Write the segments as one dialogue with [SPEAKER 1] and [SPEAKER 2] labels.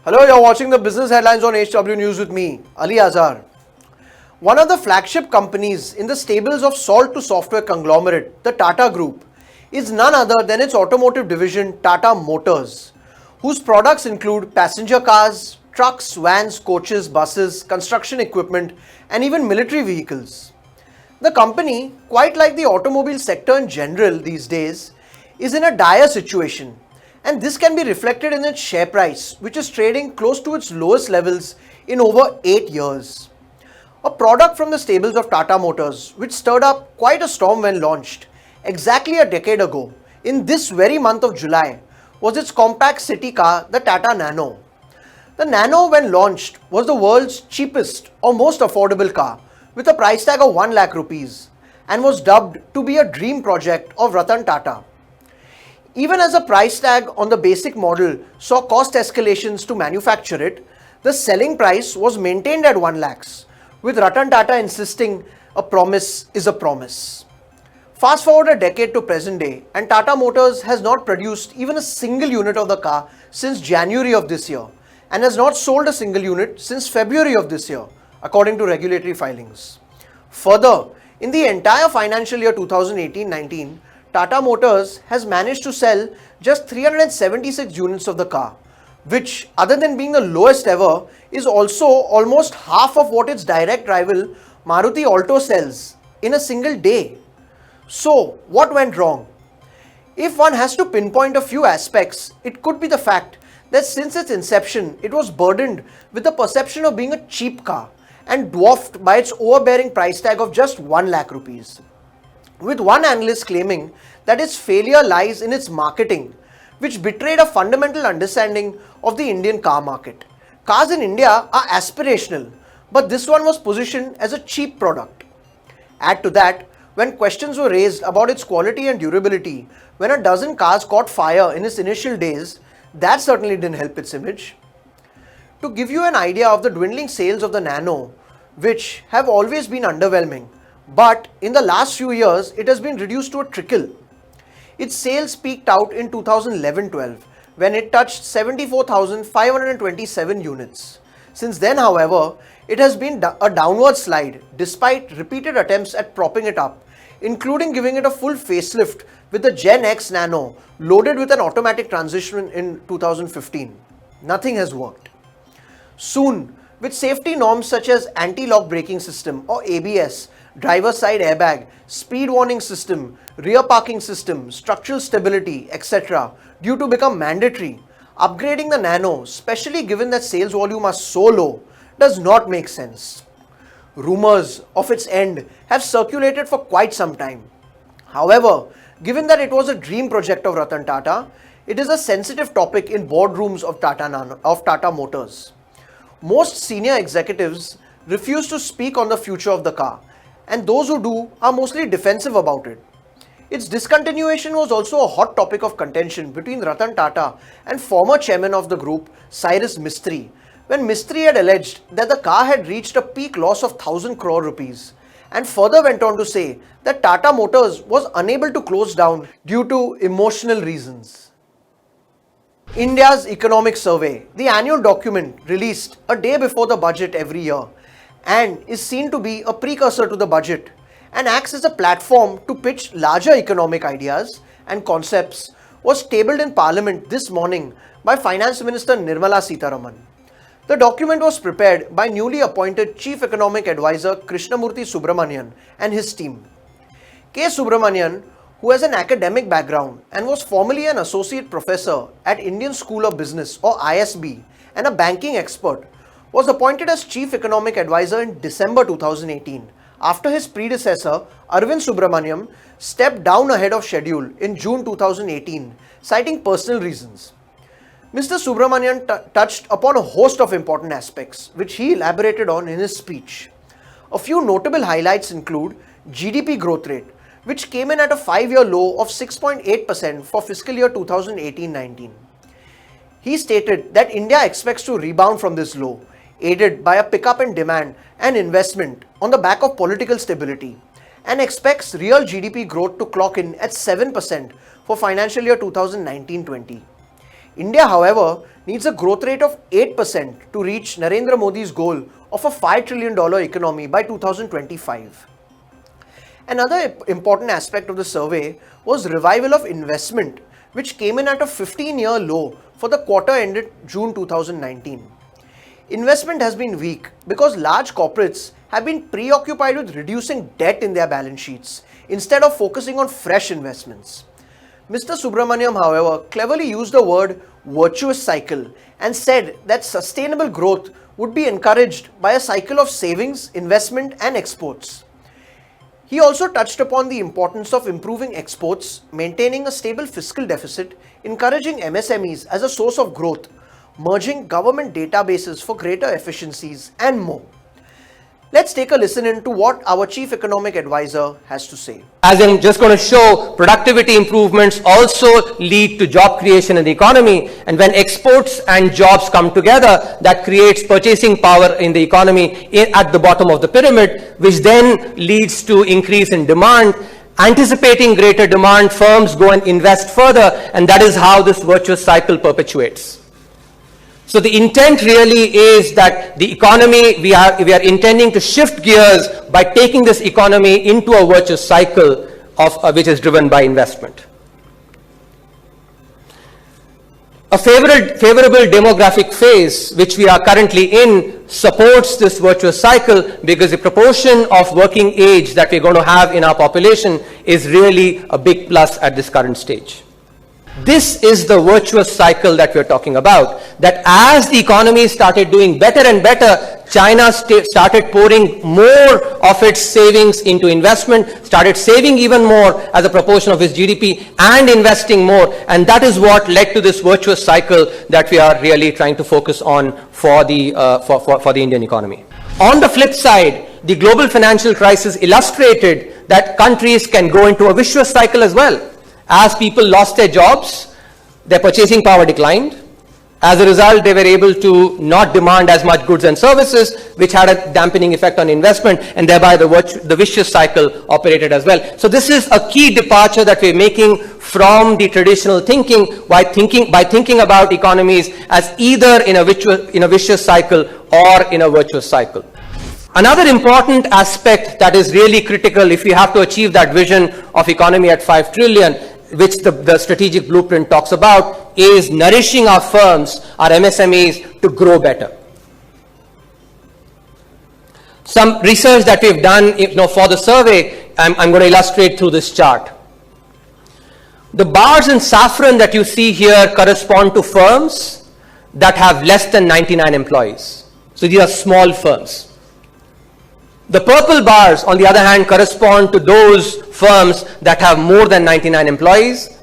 [SPEAKER 1] Hello, you're watching the business headlines on HW News with me, Ali Azhar. One of the flagship companies in the stables of salt to software conglomerate, the Tata Group, is none other than its automotive division Tata Motors, whose products include passenger cars, trucks, vans, coaches, buses, construction equipment, and even military vehicles. The company, quite like the automobile sector in general these days, is in a dire situation, and this can be reflected in its share price, which is trading close to its lowest levels in over 8 years. A product from the stables of Tata Motors, which stirred up quite a storm when launched exactly a decade ago, in this very month of July, was its compact city car, the Tata Nano. The Nano, when launched, was the world's cheapest or most affordable car, with a price tag of 1 lakh rupees, and was dubbed to be a dream project of Ratan Tata. Even as the price tag on the basic model saw cost escalations to manufacture it, the selling price was maintained at 1 lakhs, with Ratan Tata insisting a promise is a promise. Fast forward a decade to present day, and Tata Motors has not produced even a single unit of the car since January of this year, and has not sold a single unit since February of this year, according to regulatory filings. Further, in the entire financial year 2018-19, Tata Motors has managed to sell just 376 units of the car, which, other than being the lowest ever, is also almost half of what its direct rival Maruti Alto sells in a single day. So, what went wrong? If one has to pinpoint a few aspects, it could be the fact that since its inception, it was burdened with the perception of being a cheap car and dwarfed by its overbearing price tag of just 1 lakh rupees. With one analyst claiming that its failure lies in its marketing, which betrayed a fundamental understanding of the Indian car market. Cars in India are aspirational, but this one was positioned as a cheap product. Add to that, when questions were raised about its quality and durability, when a dozen cars caught fire in its initial days, that certainly didn't help its image. To give you an idea of the dwindling sales of the Nano, which have always been underwhelming, but in the last few years, it has been reduced to a trickle. Its sales peaked out in 2011-12 when it touched 74,527 units. Since then, however, it has been a downward slide despite repeated attempts at propping it up, including giving it a full facelift with the Gen X Nano loaded with an automatic transmission in 2015. Nothing has worked. Soon, with safety norms such as anti-lock braking system or ABS, driver side airbag, speed warning system, rear parking system, structural stability, etc. due to become mandatory, upgrading the Nano, especially given that sales volume are so low, does not make sense. Rumors of its end have circulated for quite some time. However, given that it was a dream project of Ratan Tata, it is a sensitive topic in boardrooms of Tata Motors. Most senior executives refuse to speak on the future of the car, and those who do are mostly defensive about it. Its discontinuation was also a hot topic of contention between Ratan Tata and former chairman of the group, Cyrus Mistry, when Mistry had alleged that the car had reached a peak loss of 1,000 crore rupees, and further went on to say that Tata Motors was unable to close down due to emotional reasons. India's Economic Survey, the annual document released a day before the budget every year, and is seen to be a precursor to the budget and acts as a platform to pitch larger economic ideas and concepts, was tabled in Parliament this morning by Finance Minister Nirmala Sitharaman. The document was prepared by newly appointed Chief Economic Advisor Krishnamurthy Subramanian and his team. K. Subramanian, who has an academic background and was formerly an associate professor at Indian School of Business or ISB and a banking expert, was appointed as Chief Economic Advisor in December 2018 after his predecessor Arvind Subramanian stepped down ahead of schedule in June 2018, citing personal reasons. Mr. Subramanian touched upon a host of important aspects, which he elaborated on in his speech. A few notable highlights include GDP growth rate, which came in at a 5-year low of 6.8% for fiscal year 2018-19. He stated that India expects to rebound from this low, aided by a pickup in demand and investment on the back of political stability, and expects real GDP growth to clock in at 7% for financial year 2019-20. India, however, needs a growth rate of 8% to reach Narendra Modi's goal of a $5 trillion economy by 2025. Another important aspect of the survey was revival of investment, which came in at a 15-year low for the quarter ended June 2019. Investment has been weak because large corporates have been preoccupied with reducing debt in their balance sheets instead of focusing on fresh investments. Mr. Subramanian, however, cleverly used the word virtuous cycle and said that sustainable growth would be encouraged by a cycle of savings, investment and exports. He also touched upon the importance of improving exports, maintaining a stable fiscal deficit, encouraging MSMEs as a source of growth, merging government databases for greater efficiencies and more. Let's take a listen into what our Chief Economic Advisor has to say.
[SPEAKER 2] As I'm just going to show, productivity improvements also lead to job creation in the economy, and when exports and jobs come together, that creates purchasing power in the economy at the bottom of the pyramid, which then leads to increase in demand. Anticipating greater demand, firms go and invest further, and that is how this virtuous cycle perpetuates. So the intent really is that the economy, we are intending to shift gears by taking this economy into a virtuous cycle of which is driven by investment. A favorable demographic phase, which we are currently in, supports this virtuous cycle because the proportion of working age that we're going to have in our population is really a big plus at this current stage. This is the virtuous cycle that we're talking about, that as the economy started doing better and better, China started pouring more of its savings into investment, started saving even more as a proportion of its GDP and investing more, and that is what led to this virtuous cycle that we are really trying to focus on for the Indian economy. On the flip side, the global financial crisis illustrated that countries can go into a vicious cycle as well. As people lost their jobs, their purchasing power declined. As a result, they were able to not demand as much goods and services, which had a dampening effect on investment, and thereby the vicious cycle operated as well. So this is a key departure that we're making from the traditional thinking by thinking about economies as either in a vicious cycle or in a virtuous cycle. Another important aspect that is really critical if we have to achieve that vision of economy at 5 trillion, which the strategic blueprint talks about, is nourishing our firms, our MSMEs, to grow better. Some research that we've done for the survey, I'm going to illustrate through this chart. The bars in saffron that you see here correspond to firms that have less than 99 employees. So these are small firms. The purple bars, on the other hand, correspond to those firms that have more than 99 employees.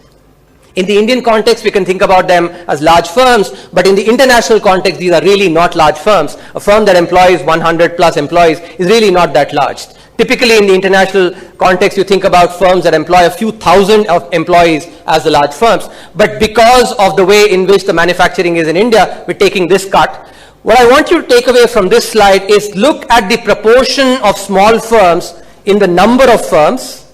[SPEAKER 2] In the Indian context, we can think about them as large firms, but in the international context, these are really not large firms. A firm that employs 100 plus employees is really not that large. Typically, in the international context, you think about firms that employ a few thousand of employees as the large firms. But because of the way in which the manufacturing is in India, we're taking this cut. What I want you to take away from this slide is look at the proportion of small firms in the number of firms,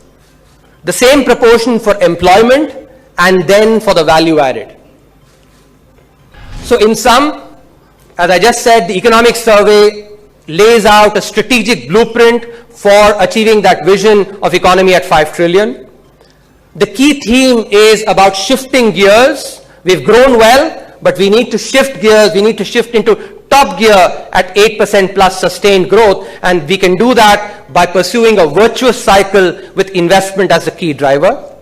[SPEAKER 2] the same proportion for employment, and then for the value added. So in sum, as I just said, the economic survey lays out a strategic blueprint for achieving that vision of economy at 5 trillion. The key theme is about shifting gears. We've grown well, but we need to shift gears. We need to shift into top gear at 8% plus sustained growth, and we can do that by pursuing a virtuous cycle with investment as a key driver.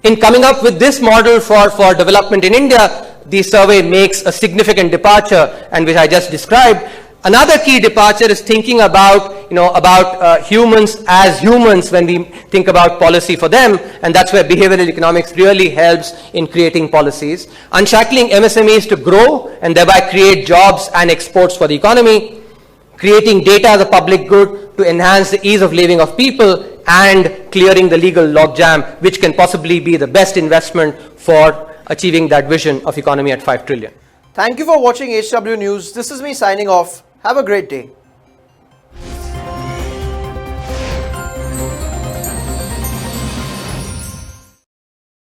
[SPEAKER 2] In coming up with this model for development in India, the survey makes a significant departure, and which I just described. Another key departure is thinking about humans as humans when we think about policy for them, and that's where behavioral economics really helps in creating policies. Unshackling MSMEs to grow and thereby create jobs and exports for the economy. Creating data as a public good to enhance the ease of living of people, and clearing the legal logjam, which can possibly be the best investment for achieving that vision of economy at 5 trillion.
[SPEAKER 1] Thank you for watching HW News. This is me signing off. Have a great day.